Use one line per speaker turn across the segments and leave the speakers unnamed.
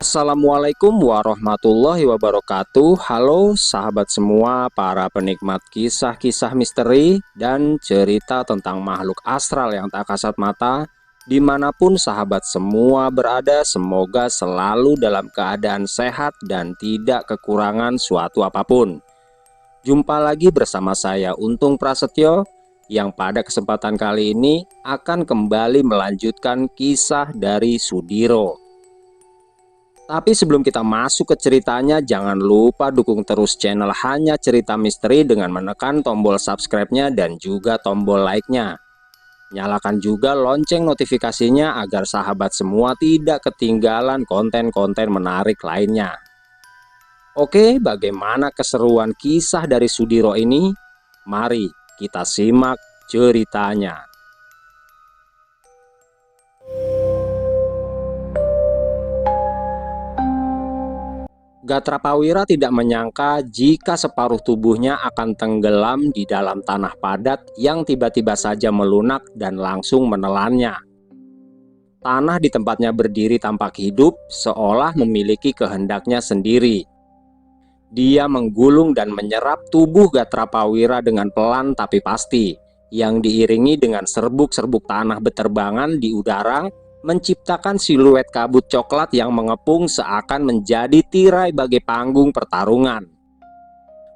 Assalamualaikum warahmatullahi wabarakatuh. Halo sahabat semua, para penikmat kisah-kisah misteri dan cerita tentang makhluk astral yang tak kasat mata. Dimanapun sahabat semua berada, semoga selalu dalam keadaan sehat dan tidak kekurangan suatu apapun. Jumpa lagi bersama saya Untung Prasetyo, yang pada kesempatan kali ini akan kembali melanjutkan kisah dari Sudiro. Tapi sebelum kita masuk ke ceritanya, jangan lupa dukung terus channel Hanya Cerita Misteri dengan menekan tombol subscribe-nya dan juga tombol like-nya. Nyalakan juga lonceng notifikasinya agar sahabat semua tidak ketinggalan konten-konten menarik lainnya. Oke, bagaimana keseruan kisah dari Sudiro ini? Mari kita simak ceritanya. Gatrapawira tidak menyangka jika separuh tubuhnya akan tenggelam di dalam tanah padat yang tiba-tiba saja melunak dan langsung menelannya. Tanah di tempatnya berdiri tampak hidup, seolah memiliki kehendaknya sendiri. Dia menggulung dan menyerap tubuh Gatrapawira dengan pelan tapi pasti, yang diiringi dengan serbuk-serbuk tanah beterbangan di udara, menciptakan siluet kabut coklat yang mengepung seakan menjadi tirai bagi panggung pertarungan.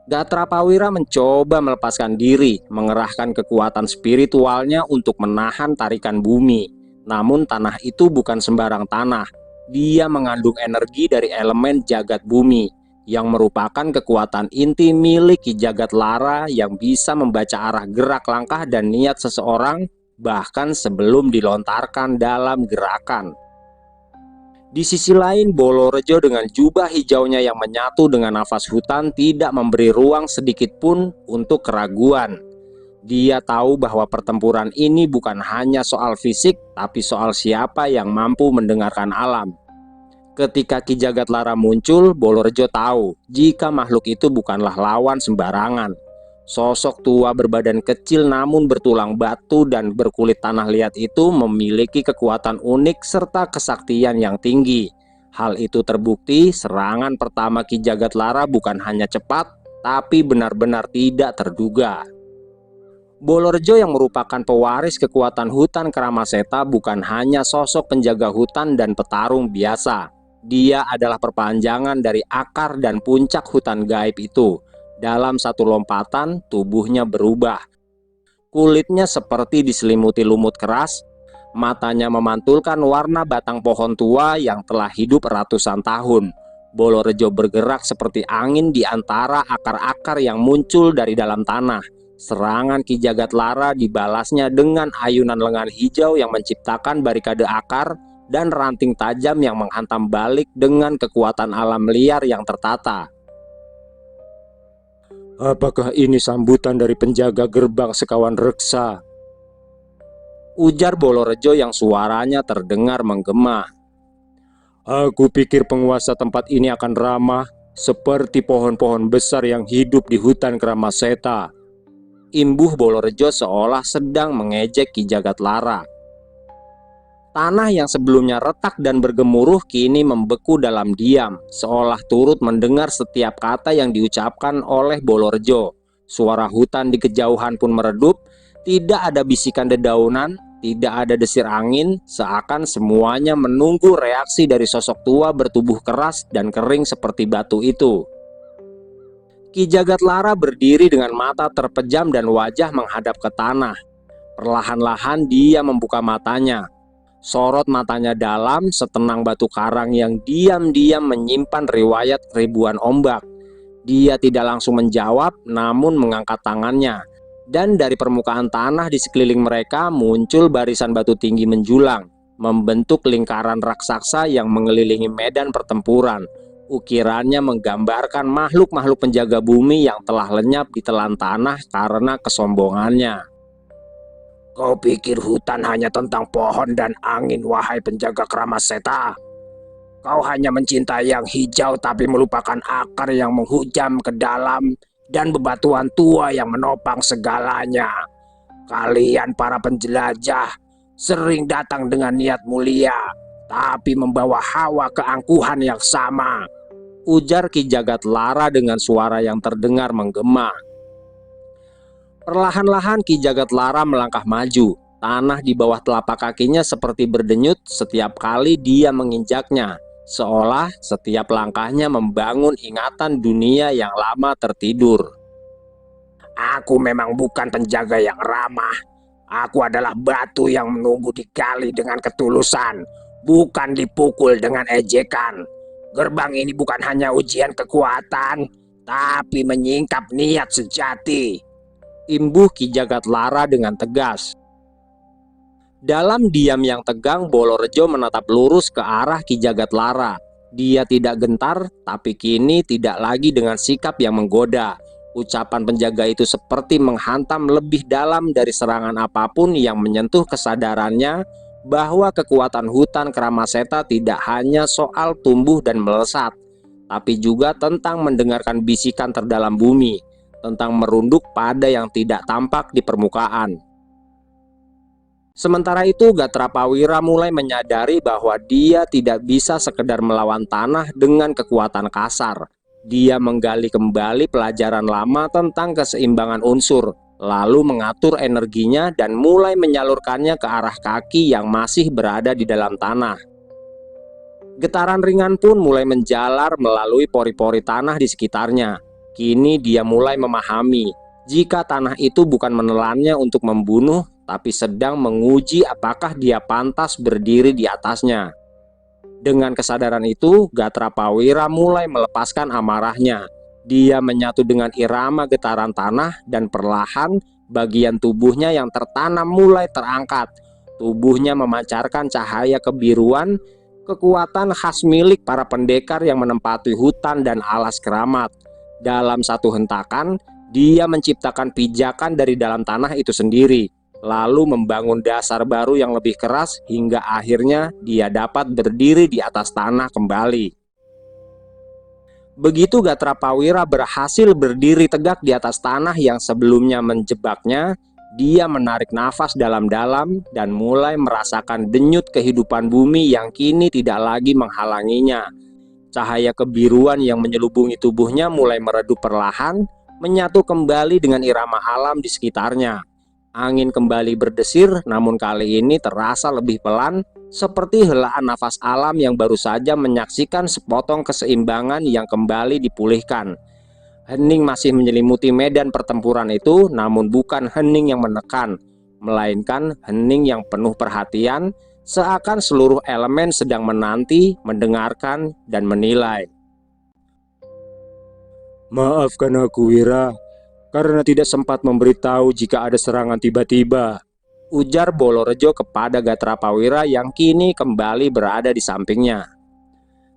Gatrapawira mencoba melepaskan diri, mengerahkan kekuatan spiritualnya untuk menahan tarikan bumi. Namun tanah itu bukan sembarang tanah. Dia mengandung energi dari elemen jagat bumi, yang merupakan kekuatan inti milik Ki Jagat Lara yang bisa membaca arah gerak langkah dan niat seseorang bahkan sebelum dilontarkan dalam gerakan. Di sisi lain, Bolorejo dengan jubah hijaunya yang menyatu dengan nafas hutan tidak memberi ruang sedikit pun untuk keraguan. Dia tahu bahwa pertempuran ini bukan hanya soal fisik, tapi soal siapa yang mampu mendengarkan alam. Ketika Ki Jagat Lara muncul, Bolorejo tahu jika makhluk itu bukanlah lawan sembarangan. Sosok tua berbadan kecil namun bertulang batu dan berkulit tanah liat itu memiliki kekuatan unik serta kesaktian yang tinggi. Hal itu terbukti serangan pertama Ki Jagat Lara bukan hanya cepat, tapi benar-benar tidak terduga. Bolorejo yang merupakan pewaris kekuatan hutan Kramaseta bukan hanya sosok penjaga hutan dan petarung biasa. Dia adalah perpanjangan dari akar dan puncak hutan gaib itu. Dalam satu lompatan, tubuhnya berubah. Kulitnya seperti diselimuti lumut keras, matanya memantulkan warna batang pohon tua yang telah hidup ratusan tahun. Bolorejo bergerak seperti angin di antara akar-akar yang muncul dari dalam tanah. Serangan Ki Jagat Lara dibalasnya dengan ayunan lengan hijau yang menciptakan barikade akar dan ranting tajam yang menghantam balik dengan kekuatan alam liar yang tertata. "Apakah ini sambutan dari penjaga gerbang sekawan reksa?" ujar Bolorejo yang suaranya terdengar menggema. "Aku pikir penguasa tempat ini akan ramah seperti pohon-pohon besar yang hidup di hutan Kramaseta," imbuh Bolorejo seolah sedang mengejek Ki Jagat Lara. Tanah yang sebelumnya retak dan bergemuruh kini membeku dalam diam, seolah turut mendengar setiap kata yang diucapkan oleh Bolorejo. Suara hutan di kejauhan pun meredup, tidak ada bisikan dedaunan, tidak ada desir angin, seakan semuanya menunggu reaksi dari sosok tua bertubuh keras dan kering seperti batu itu. Ki Jagat Lara berdiri dengan mata terpejam dan wajah menghadap ke tanah. Perlahan-lahan dia membuka matanya. Sorot matanya dalam setenang batu karang yang diam-diam menyimpan riwayat ribuan ombak. Dia tidak langsung menjawab, namun mengangkat tangannya. Dan dari permukaan tanah di sekeliling mereka muncul barisan batu tinggi menjulang, membentuk lingkaran raksasa yang mengelilingi medan pertempuran. Ukirannya menggambarkan makhluk-makhluk penjaga bumi yang telah lenyap di telan tanah karena kesombongannya. "Kau pikir hutan hanya tentang pohon dan angin, wahai penjaga Kramaseta? Kau hanya mencintai yang hijau tapi melupakan akar yang menghujam ke dalam dan bebatuan tua yang menopang segalanya. Kalian para penjelajah sering datang dengan niat mulia, tapi membawa hawa keangkuhan yang sama," ujar Ki Jagatlara dengan suara yang terdengar menggema. Perlahan-lahan Ki Jagatlara melangkah maju. Tanah di bawah telapak kakinya seperti berdenyut setiap kali dia menginjaknya, seolah setiap langkahnya membangun ingatan dunia yang lama tertidur. "Aku memang bukan penjaga yang ramah. Aku adalah batu yang menunggu digali dengan ketulusan, bukan dipukul dengan ejekan. Gerbang ini bukan hanya ujian kekuatan, tapi menyingkap niat sejati," imbuh Ki Jagatlara dengan tegas. Dalam diam yang tegang, Bolorejo menatap lurus ke arah Ki Jagatlara. Dia tidak gentar, tapi kini tidak lagi dengan sikap yang menggoda. Ucapan penjaga itu seperti menghantam lebih dalam dari serangan apapun yang menyentuh kesadarannya bahwa kekuatan hutan Kramaseta tidak hanya soal tumbuh dan melesat, tapi juga tentang mendengarkan bisikan terdalam bumi, tentang merunduk pada yang tidak tampak di permukaan. Sementara itu, Gatrapawira mulai menyadari bahwa dia tidak bisa sekedar melawan tanah dengan kekuatan kasar. Dia menggali kembali pelajaran lama tentang keseimbangan unsur, lalu mengatur energinya dan mulai menyalurkannya ke arah kaki yang masih berada di dalam tanah. Getaran ringan pun mulai menjalar melalui pori-pori tanah di sekitarnya. Kini dia mulai memahami, jika tanah itu bukan menelannya untuk membunuh, tapi sedang menguji apakah dia pantas berdiri di atasnya. Dengan kesadaran itu, Gatrapawira mulai melepaskan amarahnya. Dia menyatu dengan irama getaran tanah dan perlahan bagian tubuhnya yang tertanam mulai terangkat. Tubuhnya memancarkan cahaya kebiruan, kekuatan khas milik para pendekar yang menempati hutan dan alas keramat. Dalam satu hentakan, dia menciptakan pijakan dari dalam tanah itu sendiri, lalu membangun dasar baru yang lebih keras hingga akhirnya dia dapat berdiri di atas tanah kembali. Begitu Gatrapawira berhasil berdiri tegak di atas tanah yang sebelumnya menjebaknya, dia menarik nafas dalam-dalam dan mulai merasakan denyut kehidupan bumi yang kini tidak lagi menghalanginya. Cahaya kebiruan yang menyelubungi tubuhnya mulai meredup perlahan, menyatu kembali dengan irama alam di sekitarnya. Angin kembali berdesir, namun kali ini terasa lebih pelan, seperti helaan nafas alam yang baru saja menyaksikan sepotong keseimbangan yang kembali dipulihkan. Hening masih menyelimuti medan pertempuran itu, namun bukan hening yang menekan, melainkan hening yang penuh perhatian, seakan seluruh elemen sedang menanti, mendengarkan, dan menilai.
"Maafkan aku, Wira, karena tidak sempat memberitahu jika ada serangan tiba-tiba,"
ujar Bolorejo kepada Gatrapawira yang kini kembali berada di sampingnya.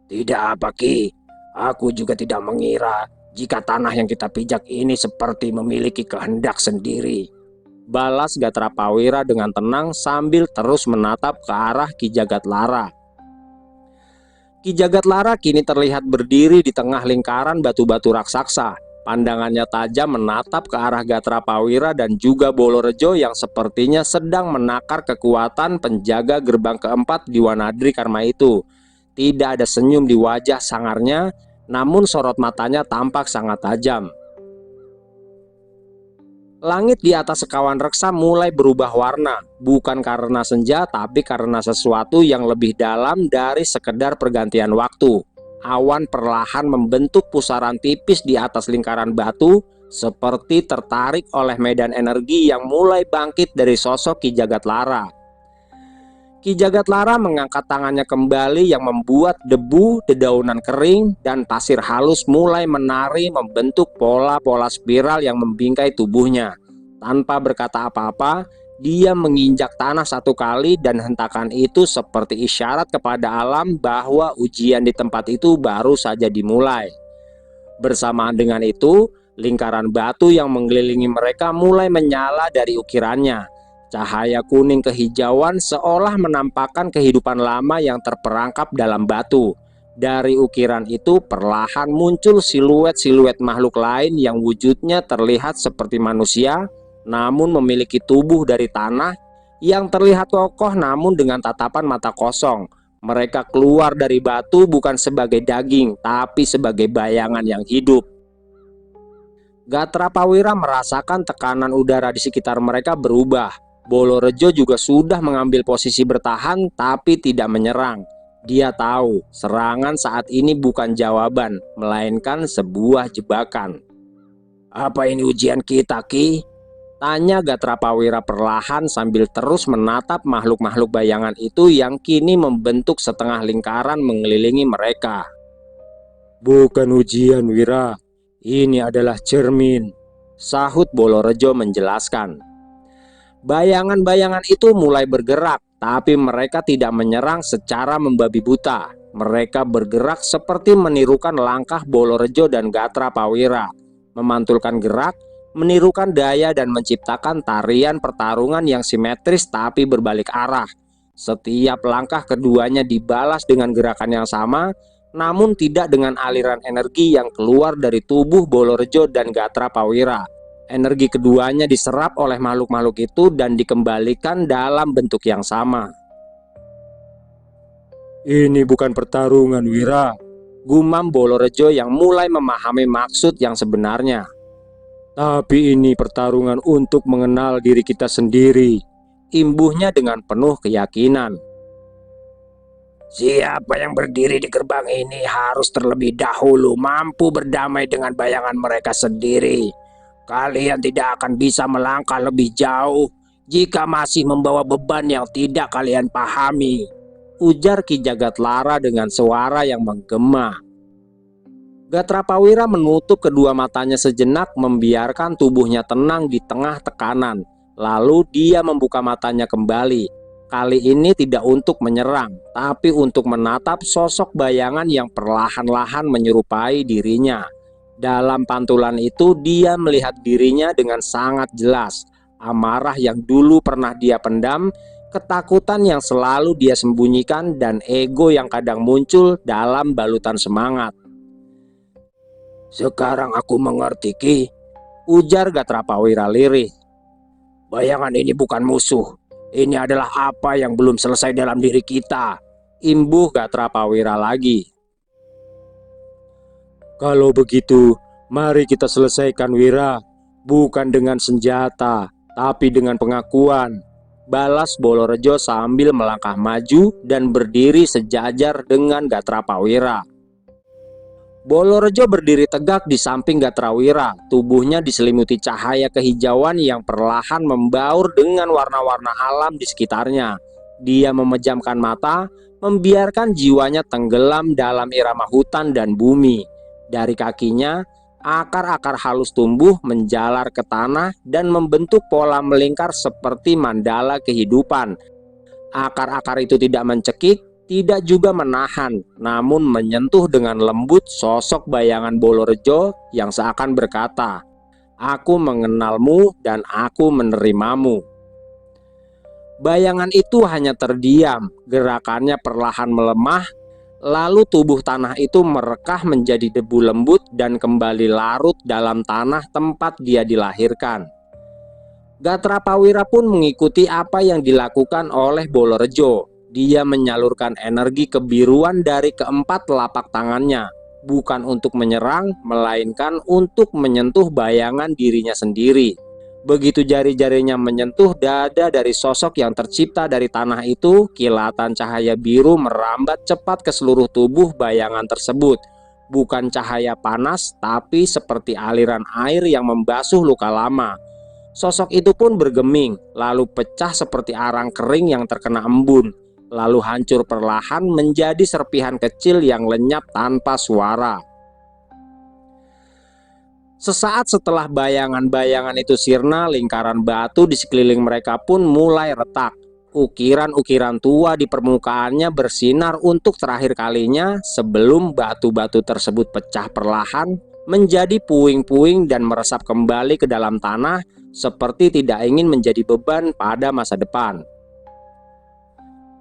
"Tidak apa, Ki. Aku juga tidak mengira jika tanah yang kita pijak ini seperti memiliki kehendak sendiri," balas Gatrapawira dengan tenang sambil terus menatap ke arah Ki Jagatlara. Ki Jagatlara kini terlihat berdiri di tengah lingkaran batu-batu raksasa. Pandangannya tajam menatap ke arah Gatrapawira dan juga Bolorejo yang sepertinya sedang menakar kekuatan penjaga gerbang keempat di Wanadri Karma itu. Tidak ada senyum di wajah sangarnya, namun sorot matanya tampak sangat tajam. Langit di atas sekawan reksa mulai berubah warna, bukan karena senja tapi karena sesuatu yang lebih dalam dari sekedar pergantian waktu. Awan perlahan membentuk pusaran tipis di atas lingkaran batu, seperti tertarik oleh medan energi yang mulai bangkit dari sosok Ki Jagatlara. Ki Jagatlara mengangkat tangannya kembali yang membuat debu, dedaunan kering, dan pasir halus mulai menari membentuk pola-pola spiral yang membingkai tubuhnya. Tanpa berkata apa-apa, dia menginjak tanah satu kali dan hentakan itu seperti isyarat kepada alam bahwa ujian di tempat itu baru saja dimulai. Bersamaan dengan itu, lingkaran batu yang mengelilingi mereka mulai menyala dari ukirannya. Cahaya kuning kehijauan seolah menampakkan kehidupan lama yang terperangkap dalam batu. Dari ukiran itu perlahan muncul siluet-siluet makhluk lain yang wujudnya terlihat seperti manusia, namun memiliki tubuh dari tanah, yang terlihat kokoh namun dengan tatapan mata kosong. Mereka keluar dari batu bukan sebagai daging, tapi sebagai bayangan yang hidup. Gatrapawira merasakan tekanan udara di sekitar mereka berubah. Bolorejo juga sudah mengambil posisi bertahan tapi tidak menyerang. Dia tahu serangan saat ini bukan jawaban, melainkan sebuah jebakan. "Apa ini ujian kita, Ki?" tanya Gatrapawira perlahan sambil terus menatap makhluk-makhluk bayangan itu yang kini membentuk setengah lingkaran mengelilingi mereka.
"Bukan ujian, Wira. Ini adalah cermin,"
sahut Bolorejo menjelaskan. Bayangan-bayangan itu mulai bergerak, tapi mereka tidak menyerang secara membabi buta. Mereka bergerak seperti menirukan langkah Bolorejo dan Gatrapawira, memantulkan gerak, menirukan daya dan menciptakan tarian pertarungan yang simetris tapi berbalik arah. Setiap langkah keduanya dibalas dengan gerakan yang sama, namun tidak dengan aliran energi yang keluar dari tubuh Bolorejo dan Gatrapawira. Energi keduanya diserap oleh makhluk-makhluk itu dan dikembalikan dalam bentuk yang sama.
"Ini bukan pertarungan, Wira,"
gumam Bolorejo yang mulai memahami maksud yang sebenarnya.
"tapi ini pertarungan untuk mengenal diri kita sendiri,"
imbuhnya dengan penuh keyakinan.
"Siapa yang berdiri di gerbang ini harus terlebih dahulu mampu berdamai dengan bayangan mereka sendiri. Kalian tidak akan bisa melangkah lebih jauh jika masih membawa beban yang tidak kalian pahami,"
ujar Ki Jagatlara dengan suara yang menggema. Gatrapawira menutup kedua matanya sejenak, membiarkan tubuhnya tenang di tengah tekanan. Lalu dia membuka matanya kembali. Kali ini tidak untuk menyerang, tapi untuk menatap sosok bayangan yang perlahan-lahan menyerupai dirinya. Dalam pantulan itu dia melihat dirinya dengan sangat jelas. Amarah yang dulu pernah dia pendam, ketakutan yang selalu dia sembunyikan, dan ego yang kadang muncul dalam balutan semangat.
"Sekarang aku mengerti, Ki,"
ujar Gatrapawira lirih.
"Bayangan ini bukan musuh. Ini adalah apa yang belum selesai dalam diri kita,"
imbuh Gatrapawira lagi.
"Kalau begitu, mari kita selesaikan, Wira. Bukan dengan senjata, tapi dengan pengakuan,"
balas Bolorejo sambil melangkah maju dan berdiri sejajar dengan Gatrapawira. Bolorejo berdiri tegak di samping Gatrawira. Tubuhnya diselimuti cahaya kehijauan yang perlahan membaur dengan warna-warna alam di sekitarnya. Dia memejamkan mata, membiarkan jiwanya tenggelam dalam irama hutan dan bumi. Dari kakinya, akar-akar halus tumbuh menjalar ke tanah dan membentuk pola melingkar seperti mandala kehidupan. Akar-akar itu tidak mencekik, tidak juga menahan, namun menyentuh dengan lembut sosok bayangan Bolorejo yang seakan berkata, "Aku mengenalmu dan aku menerimamu." Bayangan itu hanya terdiam, gerakannya perlahan melemah. Lalu tubuh tanah itu merekah menjadi debu lembut dan kembali larut dalam tanah tempat dia dilahirkan. Gatrapawira pun mengikuti apa yang dilakukan oleh Bolorejo. Dia menyalurkan energi kebiruan dari keempat telapak tangannya, bukan untuk menyerang, melainkan untuk menyentuh bayangan dirinya sendiri. Begitu jari-jarinya menyentuh dada dari sosok yang tercipta dari tanah itu, kilatan cahaya biru merambat cepat ke seluruh tubuh bayangan tersebut. Bukan cahaya panas, tapi seperti aliran air yang membasuh luka lama. Sosok itu pun bergeming, lalu pecah seperti arang kering yang terkena embun, lalu hancur perlahan menjadi serpihan kecil yang lenyap tanpa suara. Sesaat setelah bayangan-bayangan itu sirna, lingkaran batu di sekeliling mereka pun mulai retak. Ukiran-ukiran tua di permukaannya bersinar untuk terakhir kalinya sebelum batu-batu tersebut pecah perlahan menjadi puing-puing dan meresap kembali ke dalam tanah seperti tidak ingin menjadi beban pada masa depan.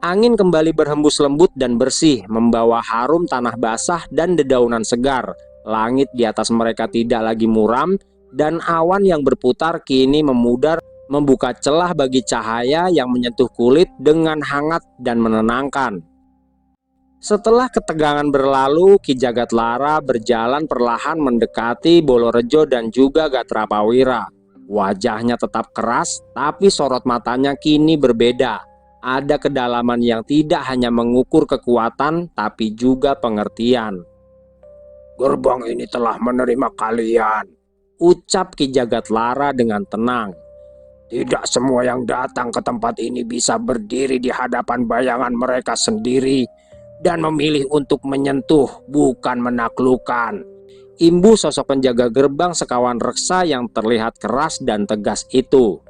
Angin kembali berhembus lembut dan bersih, membawa harum tanah basah dan dedaunan segar. Langit di atas mereka tidak lagi muram, dan awan yang berputar kini memudar, membuka celah bagi cahaya yang menyentuh kulit dengan hangat dan menenangkan. Setelah ketegangan berlalu, Ki Jagatlara berjalan perlahan mendekati Bolorejo dan juga Gatrapawira. Wajahnya tetap keras, tapi sorot matanya kini berbeda. Ada kedalaman yang tidak hanya mengukur kekuatan, tapi juga pengertian.
Gerbang ini telah menerima kalian,
Ucap Ki Jagatlara dengan tenang.
Tidak semua yang datang ke tempat ini bisa berdiri di hadapan bayangan mereka sendiri dan memilih untuk menyentuh, bukan menaklukkan.
Imbu sosok penjaga gerbang sekawan reksa yang terlihat keras dan tegas itu.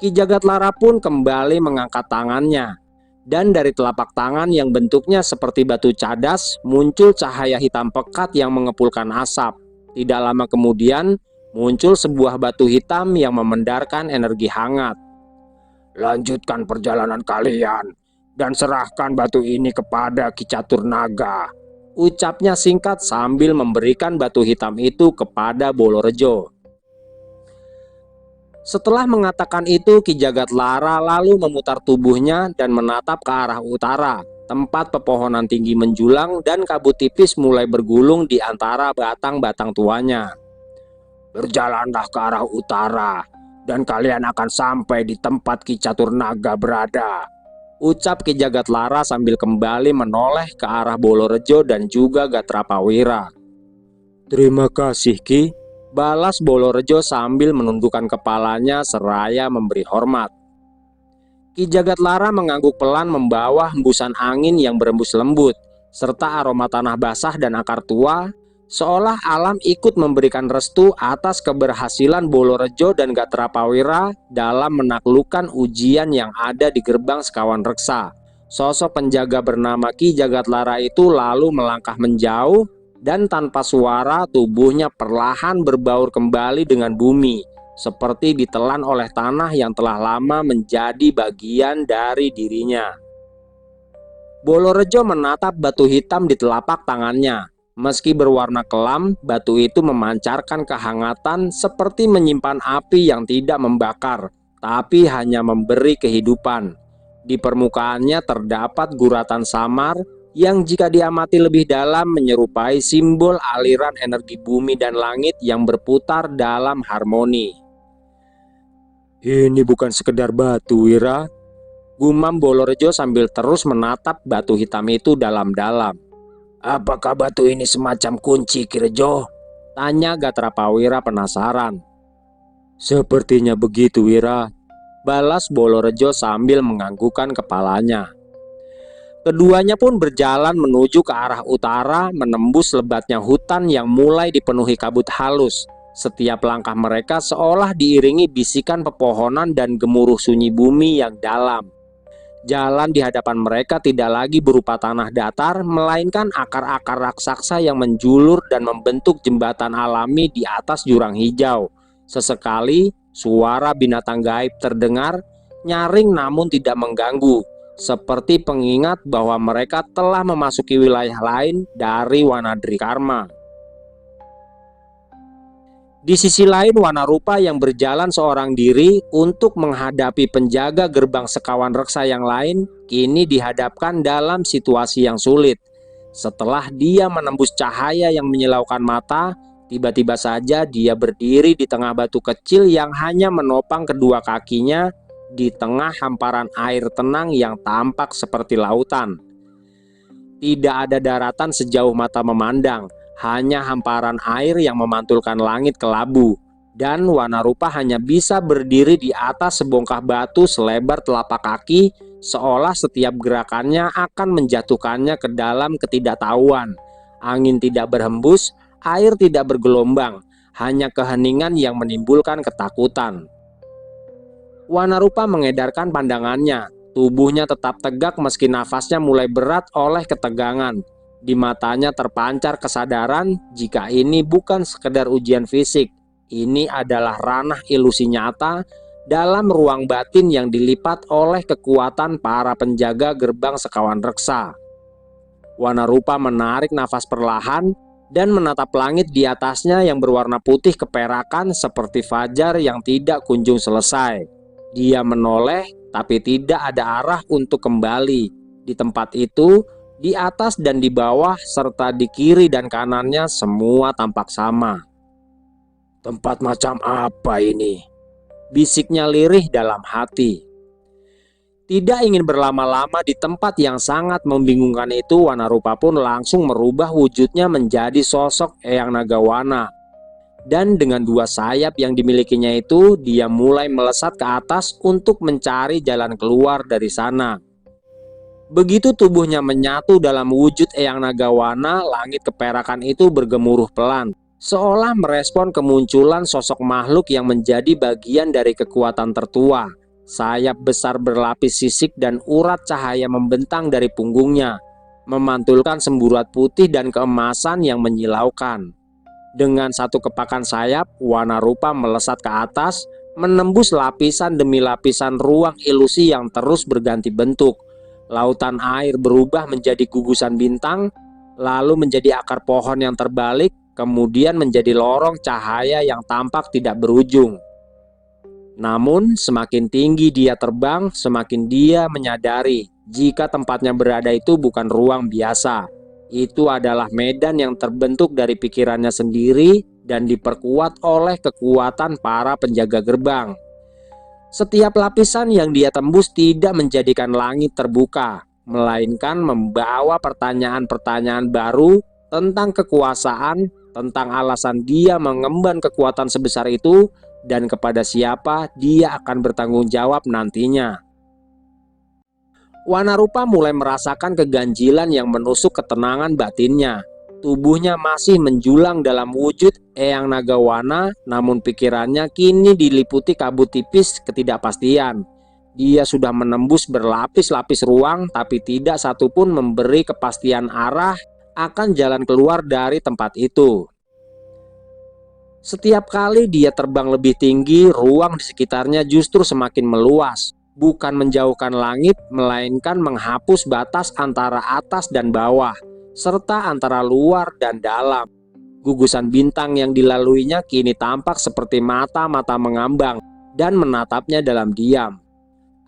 Ki Jagatlara pun kembali mengangkat tangannya, dan dari telapak tangan yang bentuknya seperti batu cadas muncul cahaya hitam pekat yang mengepulkan asap. Tidak lama kemudian muncul sebuah batu hitam yang memendarkan energi hangat.
Lanjutkan perjalanan kalian dan serahkan batu ini kepada Ki Caturnaga.
Ucapnya singkat sambil memberikan batu hitam itu kepada Bolorejo. Setelah mengatakan itu, Ki Jagatlara lalu memutar tubuhnya dan menatap ke arah utara. Tempat pepohonan tinggi menjulang dan kabut tipis mulai bergulung di antara batang-batang tuanya.
Berjalanlah ke arah utara dan kalian akan sampai di tempat Ki Caturnaga berada.
Ucap Ki Jagatlara sambil kembali menoleh ke arah Bolorejo dan juga Gatrapawira.
Terima kasih, Ki.
Balas Bolorejo sambil menundukkan kepalanya seraya memberi hormat. Ki Jagatlara mengangguk pelan membawa hembusan angin yang berembus lembut, serta aroma tanah basah dan akar tua, seolah alam ikut memberikan restu atas keberhasilan Bolorejo dan Gatrapawira dalam menaklukkan ujian yang ada di gerbang sekawan reksa. Sosok penjaga bernama Ki Jagatlara itu lalu melangkah menjauh, dan tanpa suara tubuhnya perlahan berbaur kembali dengan bumi, seperti ditelan oleh tanah yang telah lama menjadi bagian dari dirinya. Bolorejo menatap batu hitam di telapak tangannya. Meski berwarna kelam, batu itu memancarkan kehangatan seperti menyimpan api yang tidak membakar, tapi hanya memberi kehidupan. Di permukaannya terdapat guratan samar yang jika diamati lebih dalam menyerupai simbol aliran energi bumi dan langit yang berputar dalam harmoni.
Ini bukan sekedar batu, Wira.
Gumam Bolorejo sambil terus menatap batu hitam itu dalam-dalam.
Apakah batu ini semacam kunci, Ki Rejo?
Tanya Gatrapawira penasaran.
Sepertinya begitu, Wira.
Balas Bolorejo sambil menganggukkan kepalanya. Keduanya pun berjalan menuju ke arah utara, menembus lebatnya hutan yang mulai dipenuhi kabut halus. Setiap langkah mereka seolah diiringi bisikan pepohonan dan gemuruh sunyi bumi yang dalam. Jalan di hadapan mereka tidak lagi berupa tanah datar, melainkan akar-akar raksasa yang menjulur dan membentuk jembatan alami di atas jurang hijau. Sesekali, suara binatang gaib terdengar, nyaring namun tidak mengganggu, seperti pengingat bahwa mereka telah memasuki wilayah lain dari Wanadrikarma. Di sisi lain, Wanarupa yang berjalan seorang diri untuk menghadapi penjaga gerbang sekawan reksa yang lain kini dihadapkan dalam situasi yang sulit. Setelah dia menembus cahaya yang menyilaukan mata, tiba-tiba saja dia berdiri di tengah batu kecil yang hanya menopang kedua kakinya di tengah hamparan air tenang yang tampak seperti lautan. Tidak ada daratan sejauh mata memandang, hanya hamparan air yang memantulkan langit kelabu, dan Wanarupa hanya bisa berdiri di atas sebongkah batu selebar telapak kaki, seolah setiap gerakannya akan menjatuhkannya ke dalam ketidaktahuan. Angin tidak berhembus, air tidak bergelombang, hanya keheningan yang menimbulkan ketakutan. Wanarupa mengedarkan pandangannya, tubuhnya tetap tegak meski nafasnya mulai berat oleh ketegangan. Di matanya terpancar kesadaran jika ini bukan sekedar ujian fisik, ini adalah ranah ilusi nyata dalam ruang batin yang dilipat oleh kekuatan para penjaga gerbang sekawan reksa. Wanarupa menarik nafas perlahan dan menatap langit di atasnya yang berwarna putih keperakan seperti fajar yang tidak kunjung selesai. Dia menoleh tapi tidak ada arah untuk kembali. Di tempat itu, Di atas dan di bawah serta di kiri dan kanannya semua tampak sama.
Tempat macam apa ini?
Bisiknya lirih dalam hati. Tidak ingin berlama-lama di tempat yang sangat membingungkan itu, Wanarupa pun langsung merubah wujudnya menjadi sosok Eyang Nagawana. Dan dengan dua sayap yang dimilikinya itu, dia mulai melesat ke atas untuk mencari jalan keluar dari sana. Begitu tubuhnya menyatu dalam wujud Eyang Nagawana, langit keperakan itu bergemuruh pelan, seolah merespon kemunculan sosok makhluk yang menjadi bagian dari kekuatan tertua. Sayap besar berlapis sisik dan urat cahaya membentang dari punggungnya, memantulkan semburat putih dan keemasan yang menyilaukan. Dengan satu kepakan sayap, Wanarupa melesat ke atas, menembus lapisan demi lapisan ruang ilusi yang terus berganti bentuk. Lautan air berubah menjadi gugusan bintang, lalu menjadi akar pohon yang terbalik, kemudian menjadi lorong cahaya yang tampak tidak berujung. Namun, semakin tinggi dia terbang, semakin dia menyadari jika tempatnya berada itu bukan ruang biasa. Itu adalah medan yang terbentuk dari pikirannya sendiri dan diperkuat oleh kekuatan para penjaga gerbang. Setiap lapisan yang dia tembus tidak menjadikan langit terbuka, melainkan membawa pertanyaan-pertanyaan baru tentang kekuasaan, tentang alasan dia mengemban kekuatan sebesar itu, dan kepada siapa dia akan bertanggung jawab nantinya. Wanarupa mulai merasakan keganjilan yang menusuk ketenangan batinnya. Tubuhnya masih menjulang dalam wujud Eyang Nagawana, namun pikirannya kini diliputi kabut tipis ketidakpastian. Dia sudah menembus berlapis-lapis ruang, tapi tidak satupun memberi kepastian arah akan jalan keluar dari tempat itu. Setiap kali dia terbang lebih tinggi, ruang di sekitarnya justru semakin meluas. Bukan menjauhkan langit, melainkan menghapus batas antara atas dan bawah, serta antara luar dan dalam. Gugusan bintang yang dilaluinya kini tampak seperti mata-mata mengambang dan menatapnya dalam diam.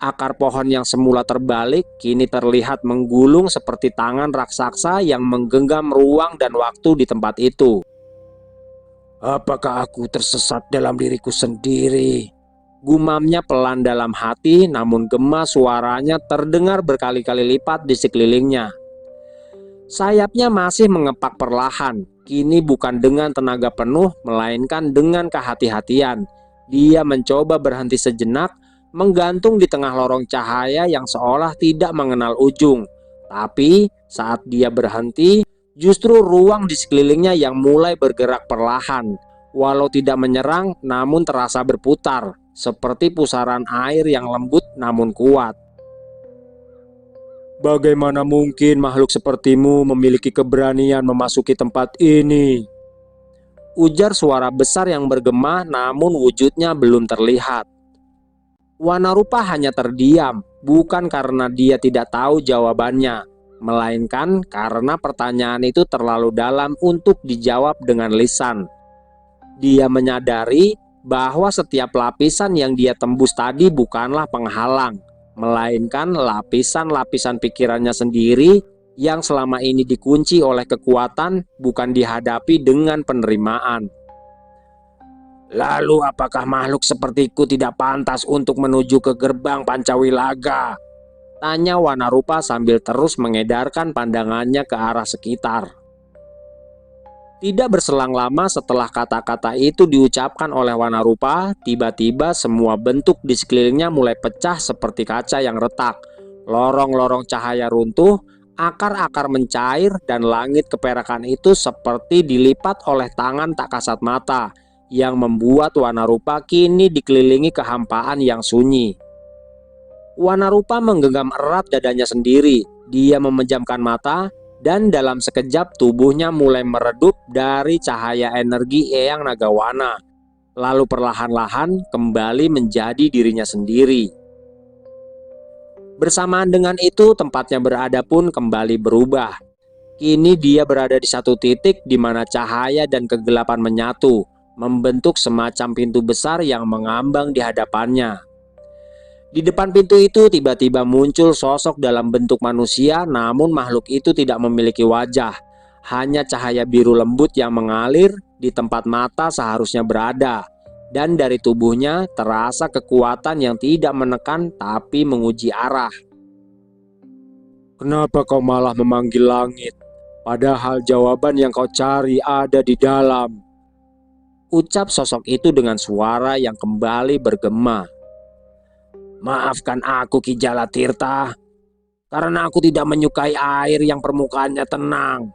Akar pohon yang semula terbalik kini terlihat menggulung seperti tangan raksasa yang menggenggam ruang dan waktu di tempat itu.
Apakah aku tersesat dalam diriku sendiri?
Gumamnya pelan dalam hati, namun gema suaranya terdengar berkali-kali lipat di sekelilingnya. Sayapnya masih mengepak perlahan, kini bukan dengan tenaga penuh, melainkan dengan kehati-hatian. Dia mencoba berhenti sejenak, menggantung di tengah lorong cahaya yang seolah tidak mengenal ujung. Tapi saat dia berhenti, justru ruang di sekelilingnya yang mulai bergerak perlahan. Walau tidak menyerang, namun terasa berputar, seperti pusaran air yang lembut namun kuat.
Bagaimana mungkin makhluk sepertimu memiliki keberanian memasuki tempat ini?
Ujar suara besar yang bergema, namun wujudnya belum terlihat. Wanarupa hanya terdiam, bukan karena dia tidak tahu jawabannya, melainkan karena pertanyaan itu terlalu dalam untuk dijawab dengan lisan. Dia menyadari bahwa setiap lapisan yang dia tembus tadi bukanlah penghalang, melainkan lapisan-lapisan pikirannya sendiri yang selama ini dikunci oleh kekuatan, bukan dihadapi dengan penerimaan.
Lalu apakah makhluk sepertiku tidak pantas untuk menuju ke gerbang Pancawilaga?
Tanya Wanarupa sambil terus mengedarkan pandangannya ke arah sekitar. Tidak berselang lama setelah kata-kata itu diucapkan oleh Wanarupa, tiba-tiba semua bentuk di sekelilingnya mulai pecah seperti kaca yang retak. Lorong-lorong cahaya runtuh, akar-akar mencair, dan langit keperakan itu seperti dilipat oleh tangan tak kasat mata, yang membuat Wanarupa kini dikelilingi kehampaan yang sunyi. Wanarupa menggenggam erat dadanya sendiri. Dia memejamkan mata, dan dalam sekejap tubuhnya mulai meredup dari cahaya energi Eyang Nagawana, lalu perlahan-lahan kembali menjadi dirinya sendiri. Bersamaan dengan itu, tempatnya berada pun kembali berubah. Kini dia berada di satu titik di mana cahaya dan kegelapan menyatu, membentuk semacam pintu besar yang mengambang di hadapannya. Di depan pintu itu tiba-tiba muncul sosok dalam bentuk manusia, namun makhluk itu tidak memiliki wajah. Hanya cahaya biru lembut yang mengalir di tempat mata seharusnya berada. Dan dari tubuhnya terasa kekuatan yang tidak menekan tapi menguji arah.
Kenapa kau malah memanggil langit? Padahal jawaban yang kau cari ada di dalam.
Ucap sosok itu dengan suara yang kembali bergema.
Maafkan aku Ki Jalatirta, karena aku tidak menyukai air yang permukaannya tenang.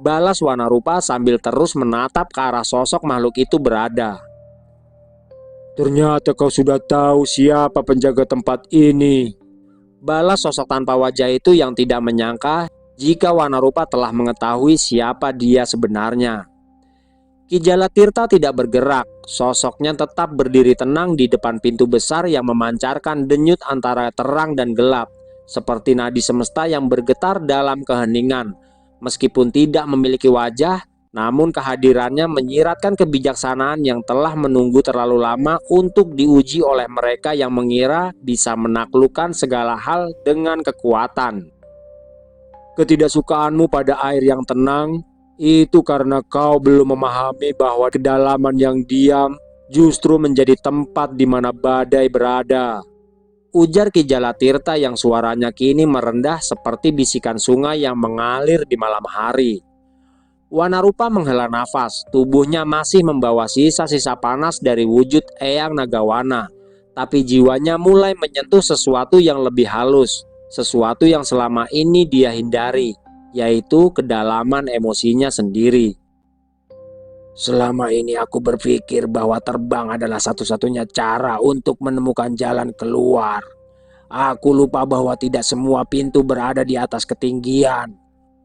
Balas Wanarupa sambil terus menatap ke arah sosok makhluk itu berada.
Ternyata kau sudah tahu siapa penjaga tempat ini.
Balas sosok tanpa wajah itu yang tidak menyangka jika Wanarupa telah mengetahui siapa dia sebenarnya. Ki Jalatirta tidak bergerak, sosoknya tetap berdiri tenang di depan pintu besar yang memancarkan denyut antara terang dan gelap, seperti nadi semesta yang bergetar dalam keheningan. Meskipun tidak memiliki wajah, namun kehadirannya menyiratkan kebijaksanaan yang telah menunggu terlalu lama untuk diuji oleh mereka yang mengira bisa menaklukkan segala hal dengan kekuatan.
Ketidaksukaanmu pada air yang tenang itu karena kau belum memahami bahwa kedalaman yang diam justru menjadi tempat di mana badai berada.
Ujar Ki Jalatirta yang suaranya kini merendah seperti bisikan sungai yang mengalir di malam hari. Wanarupa menghela nafas, tubuhnya masih membawa sisa-sisa panas dari wujud Eyang Nagawana. Tapi jiwanya mulai menyentuh sesuatu yang lebih halus, sesuatu yang selama ini dia hindari, yaitu kedalaman emosinya sendiri.
Selama ini aku berpikir bahwa terbang adalah satu-satunya cara untuk menemukan jalan keluar. Aku lupa bahwa tidak semua pintu berada di atas ketinggian.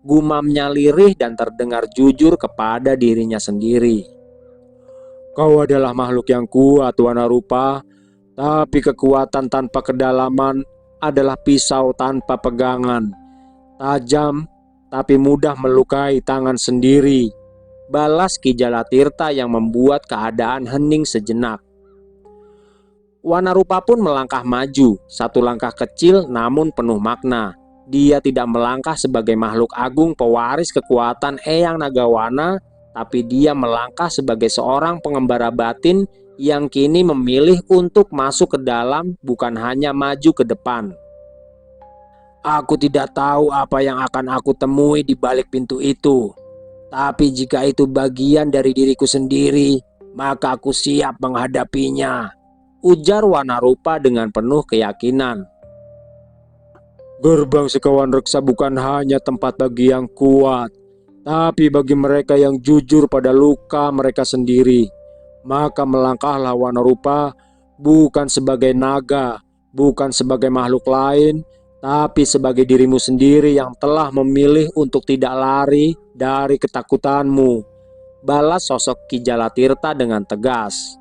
Gumamnya lirih dan terdengar jujur kepada dirinya sendiri.
Kau adalah makhluk yang kuat, Wanarupa, tapi kekuatan tanpa kedalaman adalah pisau tanpa pegangan. Tajam tapi mudah melukai tangan sendiri.
Balas Ki Jalatirta yang membuat keadaan hening sejenak. Wanarupa pun melangkah maju, satu langkah kecil namun penuh makna. Dia tidak melangkah sebagai makhluk agung pewaris kekuatan Eyang Nagawana, tapi dia melangkah sebagai seorang pengembara batin yang kini memilih untuk masuk ke dalam, bukan hanya maju ke depan.
Aku tidak tahu apa yang akan aku temui di balik pintu itu. Tapi jika itu bagian dari diriku sendiri, maka aku siap menghadapinya.
Ujar Wanarupa dengan penuh keyakinan.
Gerbang Sekawan Reksa bukan hanya tempat bagi yang kuat, tapi bagi mereka yang jujur pada luka mereka sendiri. Maka melangkahlah Wanarupa, bukan sebagai naga, bukan sebagai makhluk lain, tapi sebagai dirimu sendiri yang telah memilih untuk tidak lari dari ketakutanmu.
Balas sosok Ki Jalatirta dengan tegas.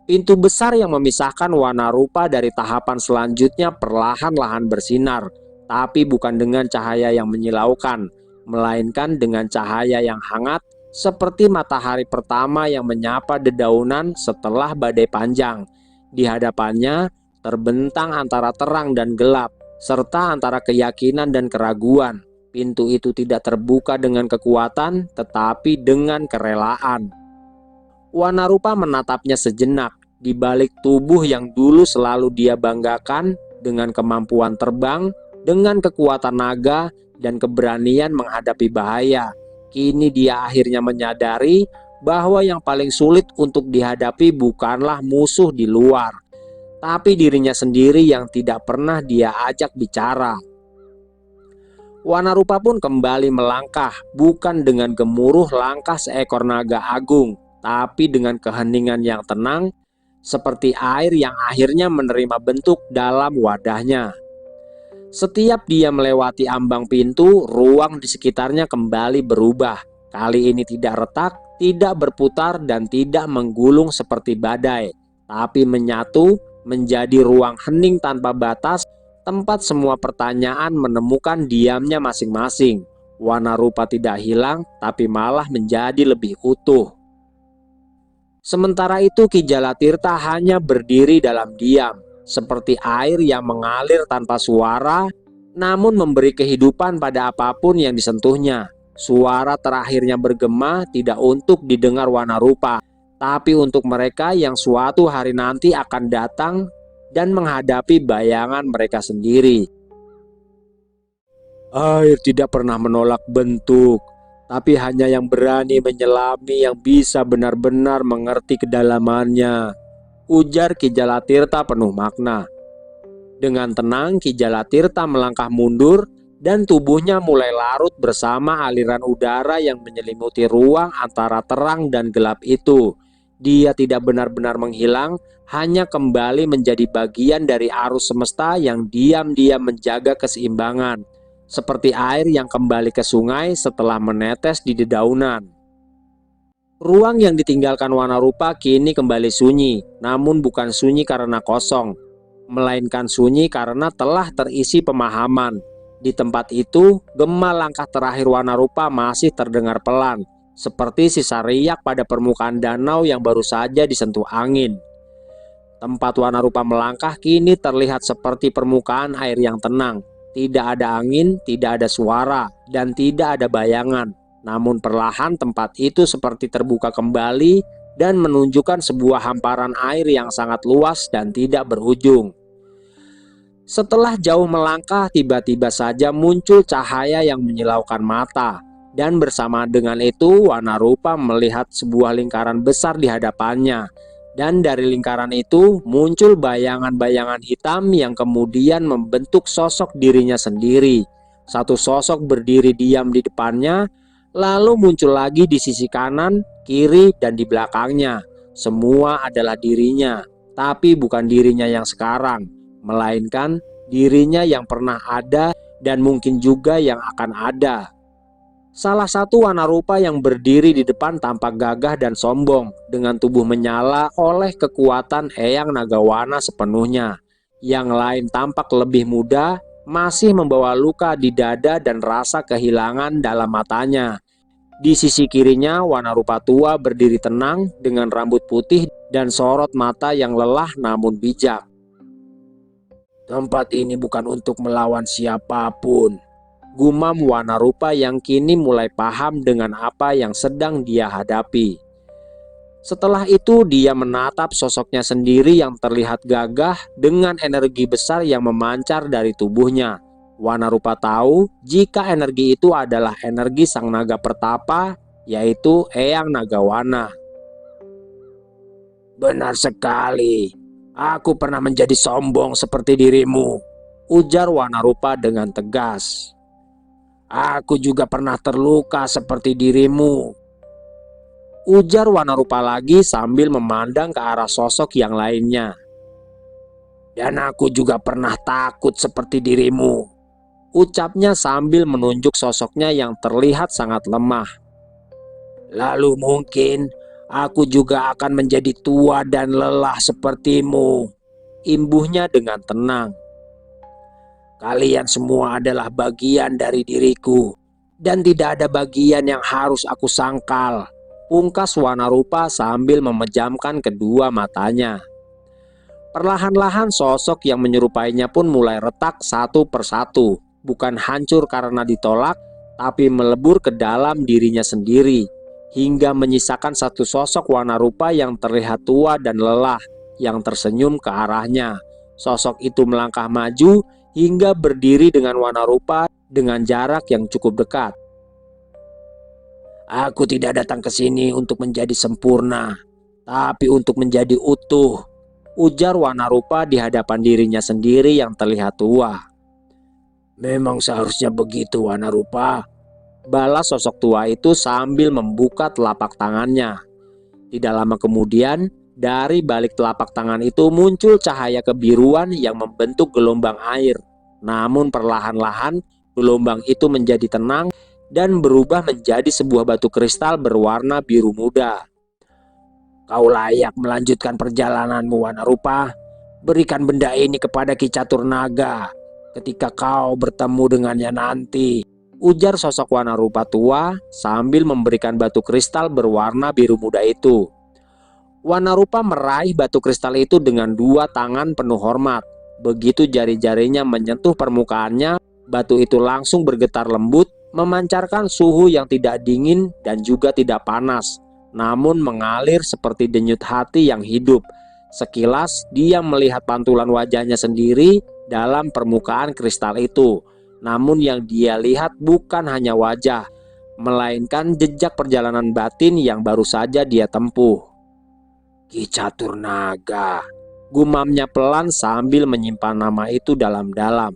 Pintu besar yang memisahkan Wanarupa dari tahapan selanjutnya perlahan-lahan bersinar, tapi bukan dengan cahaya yang menyilaukan, melainkan dengan cahaya yang hangat seperti matahari pertama yang menyapa dedaunan setelah badai panjang. Di hadapannya terbentang antara terang dan gelap, serta antara keyakinan dan keraguan. Pintu itu tidak terbuka dengan kekuatan, tetapi dengan kerelaan. Wanarupa menatapnya sejenak. Di balik tubuh yang dulu selalu dia banggakan dengan kemampuan terbang, dengan kekuatan naga, dan keberanian menghadapi bahaya, kini dia akhirnya menyadari bahwa yang paling sulit untuk dihadapi bukanlah musuh di luar, tapi dirinya sendiri yang tidak pernah dia ajak bicara. Wanarupa pun kembali melangkah, bukan dengan gemuruh langkah seekor naga agung, tapi dengan keheningan yang tenang, seperti air yang akhirnya menerima bentuk dalam wadahnya. Setiap dia melewati ambang pintu, ruang di sekitarnya kembali berubah. Kali ini tidak retak, tidak berputar, dan tidak menggulung seperti badai, tapi menyatu menjadi ruang hening tanpa batas, tempat semua pertanyaan menemukan diamnya masing-masing. Wanarupa tidak hilang, tapi malah menjadi lebih utuh. Sementara itu Ki Jalatirta hanya berdiri dalam diam, seperti air yang mengalir tanpa suara, namun memberi kehidupan pada apapun yang disentuhnya. Suara terakhirnya bergema tidak untuk didengar Wanarupa, tapi untuk mereka yang suatu hari nanti akan datang dan menghadapi bayangan mereka sendiri.
Air tidak pernah menolak bentuk, tapi hanya yang berani menyelami yang bisa benar-benar mengerti kedalamannya,
ujar Ki Jalatirta penuh makna. Dengan tenang Ki Jalatirta melangkah mundur dan tubuhnya mulai larut bersama aliran udara yang menyelimuti ruang antara terang dan gelap itu. Dia tidak benar-benar menghilang, hanya kembali menjadi bagian dari arus semesta yang diam-diam menjaga keseimbangan, seperti air yang kembali ke sungai setelah menetes di dedaunan. Ruang yang ditinggalkan Wanarupa kini kembali sunyi, namun bukan sunyi karena kosong, melainkan sunyi karena telah terisi pemahaman. Di tempat itu, gema langkah terakhir Wanarupa masih terdengar pelan, seperti sisa riak pada permukaan danau yang baru saja disentuh angin. Tempat Wanarupa melangkah kini terlihat seperti permukaan air yang tenang. Tidak ada angin, tidak ada suara, dan tidak ada bayangan. Namun perlahan tempat itu seperti terbuka kembali dan menunjukkan sebuah hamparan air yang sangat luas dan tidak berujung. Setelah jauh melangkah, tiba-tiba saja muncul cahaya yang menyilaukan mata. Dan bersama dengan itu, Wanarupa melihat sebuah lingkaran besar di hadapannya. Dan dari lingkaran itu muncul bayangan-bayangan hitam yang kemudian membentuk sosok dirinya sendiri. Satu sosok berdiri diam di depannya, lalu muncul lagi di sisi kanan, kiri, dan di belakangnya. Semua adalah dirinya, tapi bukan dirinya yang sekarang, melainkan dirinya yang pernah ada dan mungkin juga yang akan ada. Salah satu Wanarupa yang berdiri di depan tampak gagah dan sombong, dengan tubuh menyala oleh kekuatan Eyang Nagawana sepenuhnya. Yang lain tampak lebih muda, masih membawa luka di dada dan rasa kehilangan dalam matanya. Di sisi kirinya, Wanarupa tua berdiri tenang dengan rambut putih dan sorot mata yang lelah namun bijak.
Tempat ini bukan untuk melawan siapapun,
gumam Wanarupa yang kini mulai paham dengan apa yang sedang dia hadapi. Setelah itu dia menatap sosoknya sendiri yang terlihat gagah dengan energi besar yang memancar dari tubuhnya. Wanarupa tahu jika energi itu adalah energi sang naga pertapa, yaitu Eyang Nagawana.
Benar sekali, aku pernah menjadi sombong seperti dirimu,
ujar Wanarupa dengan tegas.
Aku juga pernah terluka seperti dirimu,
ujar Wanarupa lagi sambil memandang ke arah sosok yang lainnya.
Dan aku juga pernah takut seperti dirimu,
ucapnya sambil menunjuk sosoknya yang terlihat sangat lemah.
Lalu mungkin aku juga akan menjadi tua dan lelah sepertimu,
imbuhnya dengan tenang.
Kalian semua adalah bagian dari diriku, dan tidak ada bagian yang harus aku sangkal,
pungkas Wanarupa sambil memejamkan kedua matanya. Perlahan-lahan sosok yang menyerupainya pun mulai retak satu persatu, bukan hancur karena ditolak, tapi melebur ke dalam dirinya sendiri, hingga menyisakan satu sosok Wanarupa yang terlihat tua dan lelah, yang tersenyum ke arahnya. Sosok itu melangkah maju hingga berdiri dengan Wanarupa dengan jarak yang cukup dekat.
Aku tidak datang ke sini untuk menjadi sempurna, tapi untuk menjadi utuh,
ujar Wanarupa di hadapan dirinya sendiri yang terlihat tua.
Memang seharusnya begitu, Wanarupa,
balas sosok tua itu sambil membuka telapak tangannya. Tidak lama kemudian, dari balik telapak tangan itu muncul cahaya kebiruan yang membentuk gelombang air. Namun perlahan-lahan gelombang itu menjadi tenang dan berubah menjadi sebuah batu kristal berwarna biru muda.
Kau layak melanjutkan perjalananmu, Wanarupa. Berikan benda ini kepada Ki Caturnaga ketika kau bertemu dengannya nanti,
ujar sosok Wanarupa tua sambil memberikan batu kristal berwarna biru muda itu. Wanarupa meraih batu kristal itu dengan dua tangan penuh hormat. Begitu jari-jarinya menyentuh permukaannya, batu itu langsung bergetar lembut, memancarkan suhu yang tidak dingin dan juga tidak panas, namun mengalir seperti denyut hati yang hidup. Sekilas dia melihat pantulan wajahnya sendiri dalam permukaan kristal itu. Namun yang dia lihat bukan hanya wajah, melainkan jejak perjalanan batin yang baru saja dia tempuh.
Ki Caturnaga,
Gumamnya pelan sambil menyimpan nama itu dalam-dalam.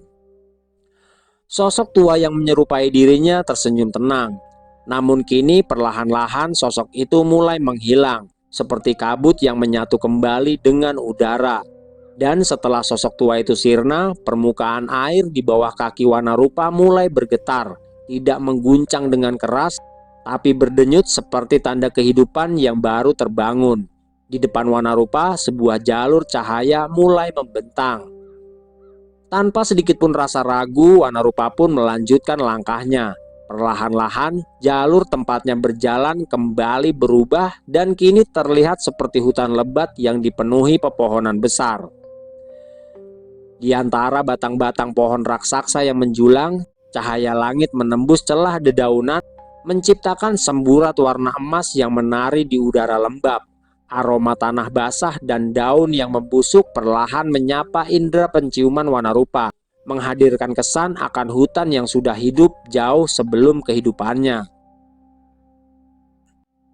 Sosok tua yang menyerupai dirinya tersenyum tenang. Namun kini perlahan-lahan sosok itu mulai menghilang, seperti kabut yang menyatu kembali dengan udara. Dan setelah sosok tua itu sirna, permukaan air di bawah kaki Wanarupa mulai bergetar, tidak mengguncang dengan keras, tapi berdenyut seperti tanda kehidupan yang baru terbangun. Di depan Wanarupa, sebuah jalur cahaya mulai membentang. Tanpa sedikit pun rasa ragu, Wanarupa pun melanjutkan langkahnya. Perlahan-lahan, jalur tempatnya berjalan kembali berubah dan kini terlihat seperti hutan lebat yang dipenuhi pepohonan besar. Di antara batang-batang pohon raksasa yang menjulang, cahaya langit menembus celah dedaunan, menciptakan semburat warna emas yang menari di udara lembab. Aroma tanah basah dan daun yang membusuk perlahan menyapa indera penciuman Wanarupa, menghadirkan kesan akan hutan yang sudah hidup jauh sebelum kehidupannya.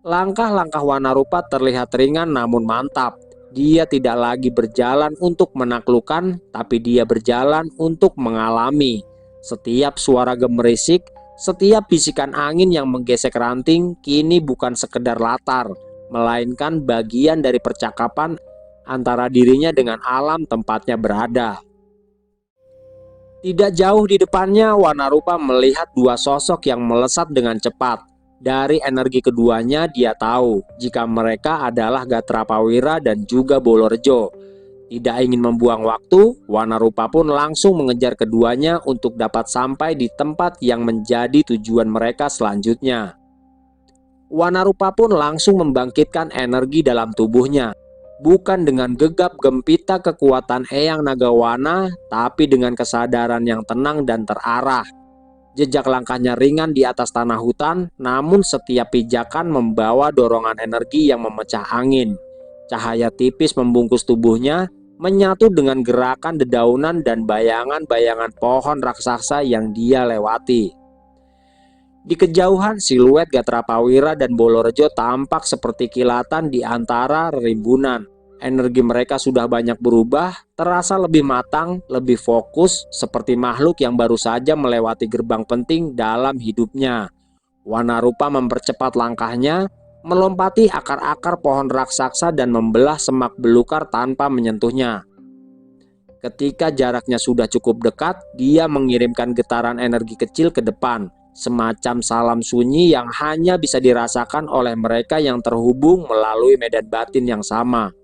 Langkah-langkah Wanarupa terlihat ringan namun mantap. Dia tidak lagi berjalan untuk menaklukkan, tapi dia berjalan untuk mengalami. Setiap suara gemerisik, setiap bisikan angin yang menggesek ranting kini bukan sekedar latar, melainkan bagian dari percakapan antara dirinya dengan alam tempatnya berada. Tidak jauh di depannya, Wanarupa melihat dua sosok yang melesat dengan cepat. Dari energi keduanya dia tahu jika mereka adalah Gatrapawira dan juga Bolorejo. Tidak ingin membuang waktu, Wanarupa pun langsung mengejar keduanya untuk dapat sampai di tempat yang menjadi tujuan mereka selanjutnya. Wanarupa pun langsung membangkitkan energi dalam tubuhnya, bukan dengan gegap gempita kekuatan Eyang Nagawana, tapi dengan kesadaran yang tenang dan terarah. Jejak langkahnya ringan di atas tanah hutan, namun setiap pijakan membawa dorongan energi yang memecah angin. Cahaya tipis membungkus tubuhnya, menyatu dengan gerakan dedaunan dan bayangan-bayangan pohon raksasa yang dia lewati. Di kejauhan, siluet Gatrapawira dan Bolorejo tampak seperti kilatan di antara rimbunan. Energi mereka sudah banyak berubah, terasa lebih matang, lebih fokus, seperti makhluk yang baru saja melewati gerbang penting dalam hidupnya. Wanarupa mempercepat langkahnya, melompati akar-akar pohon raksasa dan membelah semak belukar tanpa menyentuhnya. Ketika jaraknya sudah cukup dekat, dia mengirimkan getaran energi kecil ke depan, semacam salam sunyi yang hanya bisa dirasakan oleh mereka yang terhubung melalui medan batin yang sama.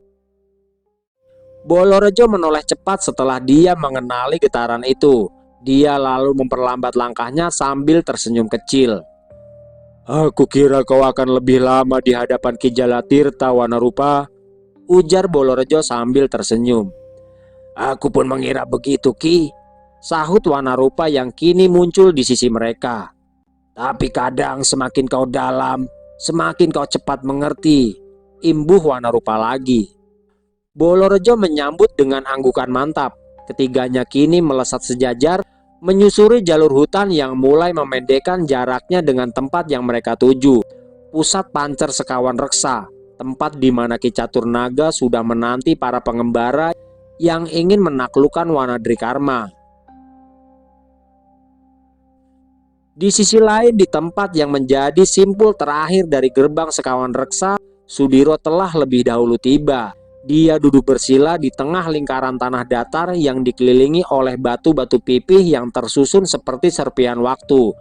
Bolorejo menoleh cepat setelah dia mengenali getaran itu. Dia lalu memperlambat langkahnya sambil tersenyum kecil.
Aku kira kau akan lebih lama di hadapan Ki Jalatirta, Wanarupa,
ujar Bolorejo sambil tersenyum.
Aku pun mengira begitu, Ki,
sahut Wanarupa yang kini muncul di sisi mereka.
Tapi kadang semakin kau dalam, semakin kau cepat mengerti,
imbuh Wanarupa lagi. Bolorejo menyambut dengan anggukan mantap. Ketiganya kini melesat sejajar, menyusuri jalur hutan yang mulai memendekkan jaraknya dengan tempat yang mereka tuju. Pusat pancer sekawan reksa, tempat di mana Ki Caturnaga sudah menanti para pengembara yang ingin menaklukkan Wanadrikarma. Di sisi lain, di tempat yang menjadi simpul terakhir dari gerbang sekawan reksa, Sudiro telah lebih dahulu tiba. Dia duduk bersila di tengah lingkaran tanah datar yang dikelilingi oleh batu-batu pipih yang tersusun seperti serpian waktu.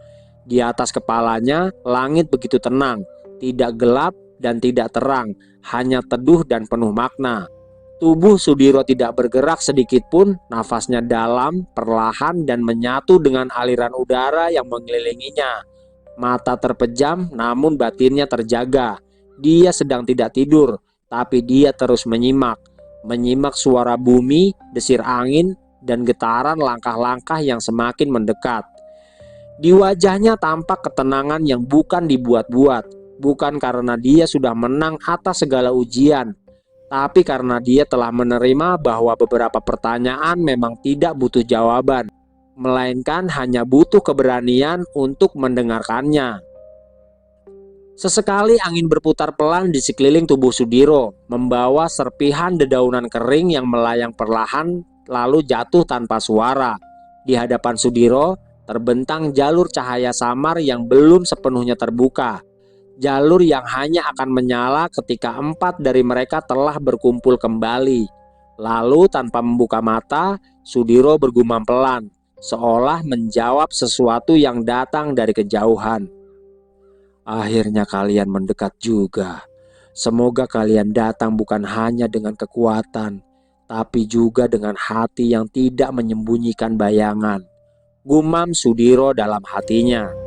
Di atas kepalanya, langit begitu tenang, tidak gelap dan tidak terang, hanya teduh dan penuh makna. Tubuh Sudiro tidak bergerak sedikit pun, nafasnya dalam, perlahan dan menyatu dengan aliran udara yang mengelilinginya. Mata terpejam namun batinnya terjaga. Dia sedang tidak tidur, tapi dia terus menyimak suara bumi, desir angin, dan getaran langkah-langkah yang semakin mendekat. Di wajahnya tampak ketenangan yang bukan dibuat-buat, bukan karena dia sudah menang atas segala ujian, tapi karena dia telah menerima bahwa beberapa pertanyaan memang tidak butuh jawaban, melainkan hanya butuh keberanian untuk mendengarkannya. Sesekali angin berputar pelan di sekeliling tubuh Sudiro, membawa serpihan dedaunan kering yang melayang perlahan lalu jatuh tanpa suara. Di hadapan Sudiro terbentang jalur cahaya samar yang belum sepenuhnya terbuka. Jalur yang hanya akan menyala ketika 4 dari mereka telah berkumpul kembali. Lalu tanpa membuka mata, Sudiro bergumam pelan, seolah menjawab sesuatu yang datang dari kejauhan. Akhirnya kalian mendekat juga. Semoga kalian datang bukan hanya dengan kekuatan, tapi juga dengan hati yang tidak menyembunyikan bayangan. Gumam Sudiro dalam hatinya.